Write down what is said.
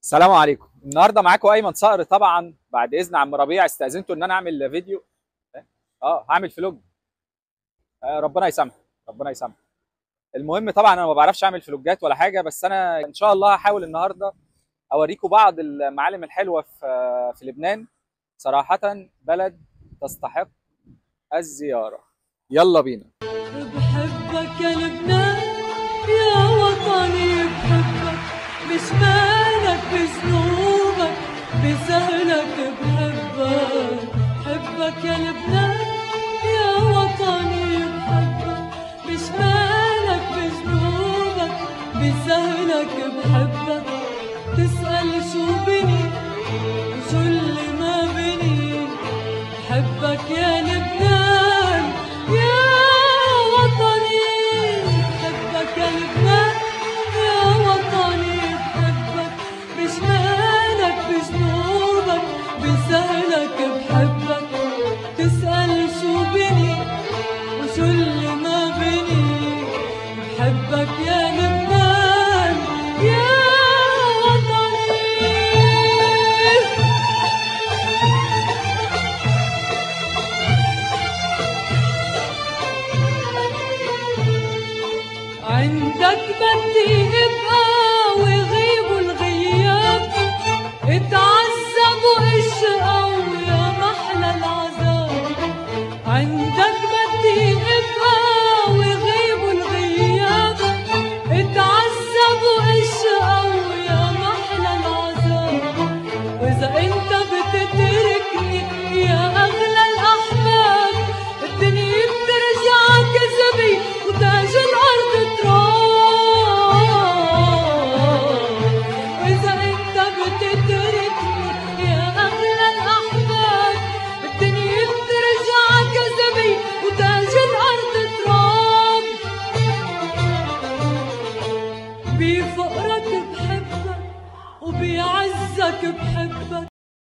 السلام عليكم. النهارده معاكم ايمن صقر. طبعا بعد اذن عم ربيع استاذنته ان انا اعمل فيديو. هعمل فلوج. ربنا يسامحه، ربنا يسامحه. المهم طبعا انا ما بعرفش اعمل فلوجات ولا حاجه، بس انا ان شاء الله هحاول النهارده اوريكم بعض المعالم الحلوه في لبنان. صراحه بلد تستحق الزياره. يلا بينا. بحبك يا لبنان يا وطني، بحبك بشمالك بجنوبك بسهلك، بحبك بحبك يا لبنان يا وطني، بحبك بشمالك بجنوبك بسهلك، بحبك تسأل شو بني وشو اللي ما بني، بحبك يا لبنان يا وطني، بحبك يا لبنان يا وطني، بحبك بشمالك بجنوبك بسهلك، بحبك تسأل شو بني وشو اللي ما بني، بحبك يا لبنان يا وطني. عندك بدي ابقى ويغيبوا الغياب، اتعذبوا اشقوا يا محلى العذاب، عندك بدي ابقى ويغيبوا الغياب، اتعذبوا اشقوا يا محلى العذاب، واذا انت بتتركني يا اغلى الاحباب، الدنيا بترجع كذبي وتاج الارض تراب، واذا انت بتتركني يا اغلى الاحباب، الدنيا بترجع كذبي وتاج الارض تراب، بفقرك بحبك وبعزك بحبك.